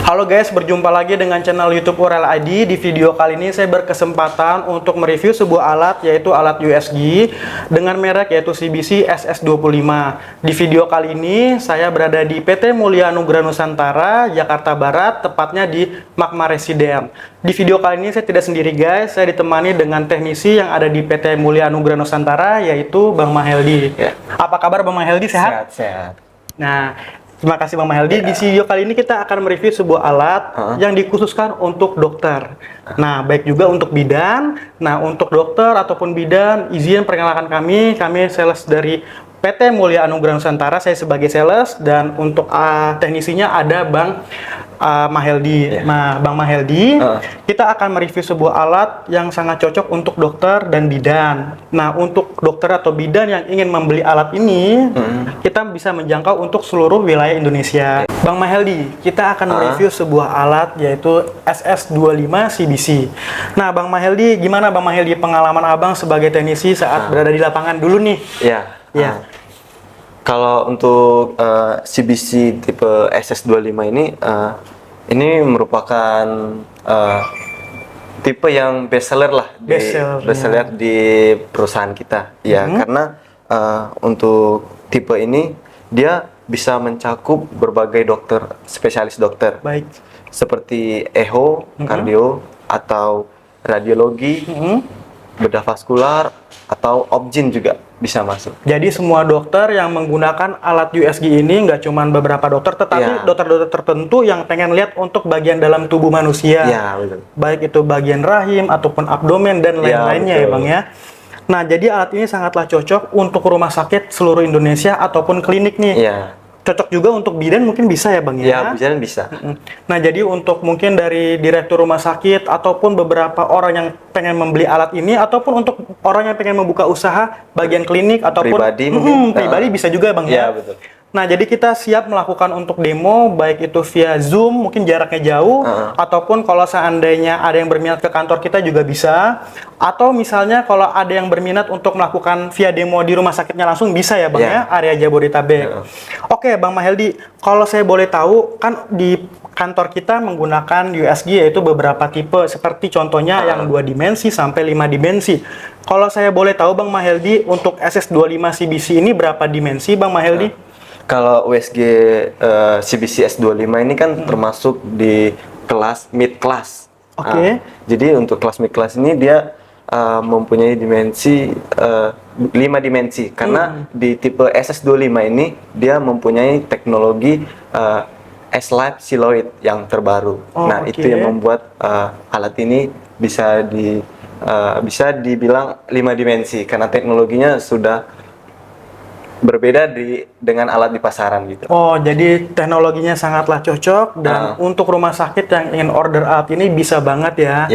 Halo guys, berjumpa lagi dengan channel YouTube Urel ID. Di video kali ini saya berkesempatan untuk mereview sebuah alat, yaitu alat USG dengan merek yaitu CBC SS25. Di video kali ini saya berada di PT Mulia Anugrah Nusantara, Jakarta Barat, tepatnya di Magma Residen. Di video kali ini saya tidak sendiri guys, saya ditemani dengan teknisi yang ada di PT Mulia Anugrah Nusantara, yaitu Bang Maheldi. Ya. Apa kabar Bang Maheldi, sehat? Sehat. Nah, terima kasih Bang Maheldi. Di video kali ini kita akan mereview sebuah alat yang dikhususkan untuk dokter. Nah, baik juga untuk bidan. Nah, untuk dokter ataupun bidan, izin perkenalkan kami sales dari PT Mulia Anugrah Nusantara. Saya sebagai sales, dan untuk teknisinya ada Bang Maheldi. Nah, Bang Maheldi, kita akan mereview sebuah alat yang sangat cocok untuk dokter dan bidan. Nah, untuk dokter atau bidan yang ingin membeli alat ini, kita bisa menjangkau untuk seluruh wilayah Indonesia. Bang Maheldi, kita akan mereview sebuah alat yaitu SS25 CBC. Nah, Bang Maheldi, gimana Bang Maheldi pengalaman Abang sebagai teknisi saat berada di lapangan dulu nih? Ya. Kalau untuk CBC tipe SS25 ini merupakan tipe yang bestseller lah, bestseller di perusahaan kita. Ya, karena untuk tipe ini dia bisa mencakup berbagai dokter, spesialis dokter. Baik. Seperti echo, kardio, atau radiologi, bedah vaskular, atau obgyn juga bisa masuk. Jadi semua dokter yang menggunakan alat USG ini nggak cuma beberapa dokter, tetapi dokter-dokter tertentu yang pengen lihat untuk bagian dalam tubuh manusia. Ya, betul. Baik itu bagian rahim ataupun abdomen dan lain-lainnya ya Bang ya. Nah, jadi alat ini sangatlah cocok untuk rumah sakit seluruh Indonesia ataupun klinik nih. Iya. Cocok juga untuk bidan, mungkin bisa ya Bang ya? Ya, bidan bisa. Nah, jadi untuk mungkin dari direktur rumah sakit ataupun beberapa orang yang pengen membeli alat ini, ataupun untuk orang yang pengen membuka usaha bagian klinik ataupun pribadi, pribadi bisa juga Bang ya? Betul. Nah, jadi kita siap melakukan untuk demo, baik itu via Zoom, mungkin jaraknya jauh, ataupun kalau seandainya ada yang berminat ke kantor kita juga bisa, atau misalnya kalau ada yang berminat untuk melakukan via demo di rumah sakitnya langsung bisa ya Bang ya, area Jabodetabek. Oke Bang Maheldi, kalau saya boleh tahu, kan di kantor kita menggunakan USG yaitu beberapa tipe, seperti contohnya yang 2 dimensi sampai 5 dimensi. Kalau saya boleh tahu Bang Maheldi, untuk SS25 CBC ini berapa dimensi Bang Maheldi? Kalau USG CBC S25 ini kan termasuk di kelas mid class. Oke. Jadi untuk kelas mid class ini dia mempunyai dimensi 5 dimensi, karena di tipe SS25 ini dia mempunyai teknologi S-Lab Siloid yang terbaru. Itu yang membuat alat ini bisa dibilang 5 dimensi, karena teknologinya sudah berbeda dengan alat di pasaran gitu. Oh, jadi teknologinya sangatlah cocok, dan untuk rumah sakit yang ingin order alat ini bisa banget ya.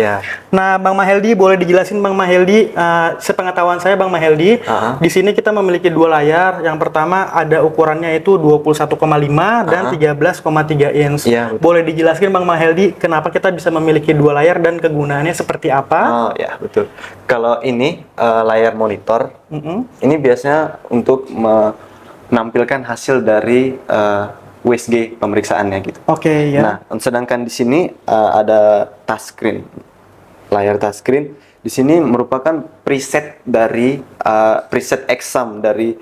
Nah, Bang Maheldi, boleh dijelasin Bang Maheldi, sepengetahuan saya Bang Maheldi, di sini kita memiliki 2 layar. Yang pertama ada ukurannya itu 21,5 dan 13,3 inch. Boleh dijelaskan Bang Maheldi kenapa kita bisa memiliki 2 layar dan kegunaannya seperti apa? Ya, betul. Kalau ini layar monitor, ini biasanya untuk menampilkan hasil dari USG pemeriksaannya gitu. Nah, sedangkan di sini ada touchscreen, layar touchscreen. Di sini merupakan preset dari preset exam dari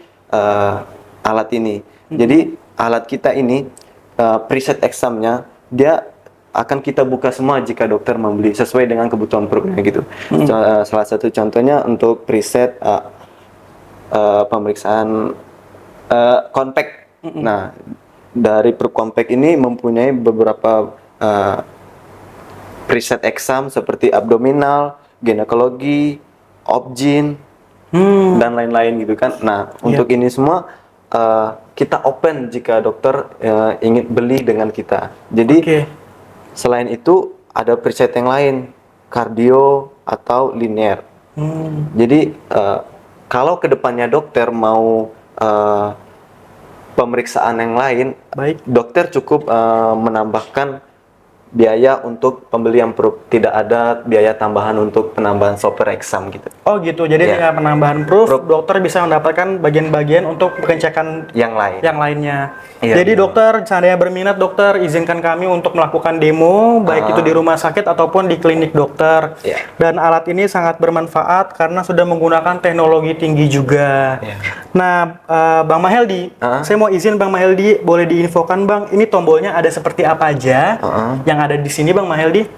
alat ini. Jadi alat kita ini preset examnya dia akan kita buka semua jika dokter membeli sesuai dengan kebutuhan perutnya gitu. Salah satu contohnya untuk preset pemeriksaan compact. Nah, dari per compact ini mempunyai beberapa preset exam seperti abdominal, ginekologi, obgyn, dan lain-lain gitu kan. Nah, untuk ini semua kita open jika dokter ingin beli dengan kita. Jadi selain itu ada preset yang lain, kardio atau linear. Jadi kalau kedepannya dokter mau pemeriksaan yang lain, dokter cukup menambahkan biaya untuk pembelian proof, tidak ada biaya tambahan untuk penambahan software exam gitu. Oh gitu, jadi dengan penambahan proof, dokter bisa mendapatkan bagian-bagian untuk pengecekan yang lainnya. Iya, Jadi dokter, seandainya berminat dokter, izinkan kami untuk melakukan demo, baik itu di rumah sakit ataupun di klinik dokter. Dan alat ini sangat bermanfaat karena sudah menggunakan teknologi tinggi juga. Nah, Bang Maheldi, saya mau izin Bang Maheldi, boleh diinfokan Bang, ini tombolnya ada seperti apa aja yang ada di sini Bang Maheldi?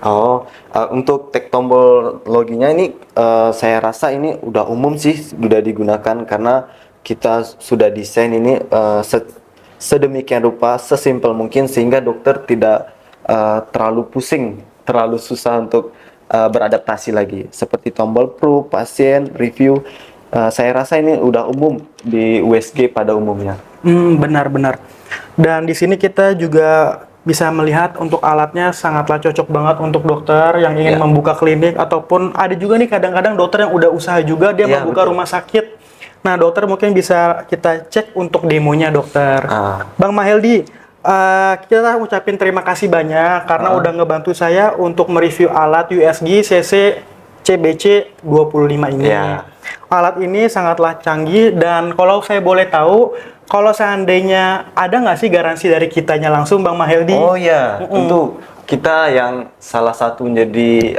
Untuk tombol loginya ini saya rasa ini udah umum sih, sudah digunakan karena kita sudah desain ini sedemikian rupa, sesimpel mungkin sehingga dokter tidak terlalu pusing, terlalu susah untuk beradaptasi lagi. Seperti tombol proof, pasien, review, saya rasa ini udah umum di USG pada umumnya. Benar-benar. Dan di sini kita juga bisa melihat untuk alatnya sangatlah cocok banget untuk dokter yang ingin membuka klinik, ataupun ada juga nih kadang-kadang dokter yang udah usaha juga dia membuka rumah sakit. Nah dokter mungkin bisa kita cek untuk demonya dokter. Bang Maheldi, kita ucapin terima kasih banyak karena udah ngebantu saya untuk mereview alat USG CC CBC 25 ini. Alat ini sangatlah canggih, dan kalau saya boleh tahu, kalau seandainya ada nggak sih garansi dari kitanya langsung Bang Maheldi? Oh iya, tentu kita yang salah satu menjadi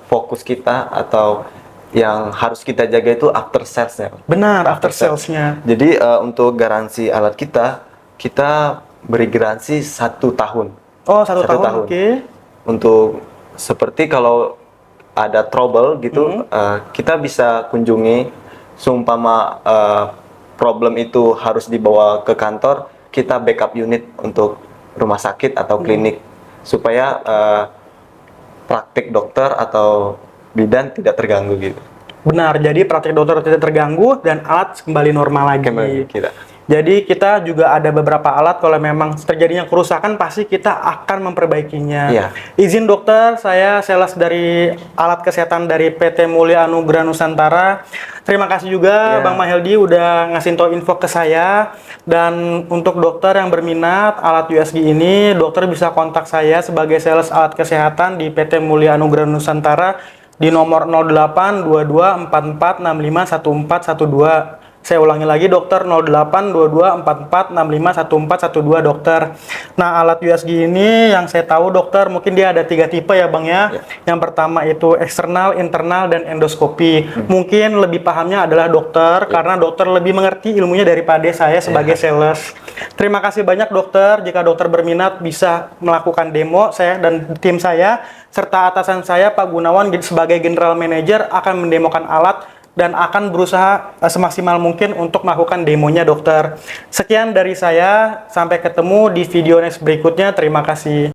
fokus kita atau yang harus kita jaga itu after sales-nya. Benar, after sales-nya. Jadi untuk garansi alat kita beri garansi 1 tahun. Oh, 1 tahun, oke. Untuk seperti kalau ada trouble gitu, kita bisa kunjungi, seumpama problem itu harus dibawa ke kantor, kita backup unit untuk rumah sakit atau klinik supaya praktik dokter atau bidan tidak terganggu gitu. Benar, jadi praktik dokter tidak terganggu dan alat kembali normal lagi. Jadi kita juga ada beberapa alat, kalau memang terjadinya kerusakan pasti kita akan memperbaikinya. Izin dokter, saya sales dari alat kesehatan dari PT Mulia Anugrah Nusantara. Terima kasih juga Bang Maheldi udah ngasih info ke saya. Dan untuk dokter yang berminat alat USG ini, dokter bisa kontak saya sebagai sales alat kesehatan di PT Mulia Anugrah Nusantara di nomor 082244651412. Saya ulangi lagi dokter, 082244651412 dokter. Nah, alat USG ini yang saya tahu dokter, mungkin dia ada 3 tipe ya Bang ya. Yang pertama itu eksternal, internal, dan endoskopi. Mungkin lebih pahamnya adalah dokter, karena dokter lebih mengerti ilmunya daripada saya sebagai sales. Terima kasih banyak dokter. Jika dokter berminat bisa melakukan demo, saya dan tim saya serta atasan saya Pak Gunawan sebagai General Manager akan mendemokan alat dan akan berusaha semaksimal mungkin untuk melakukan demonya dokter. Sekian dari saya, sampai ketemu di video next berikutnya. Terima kasih.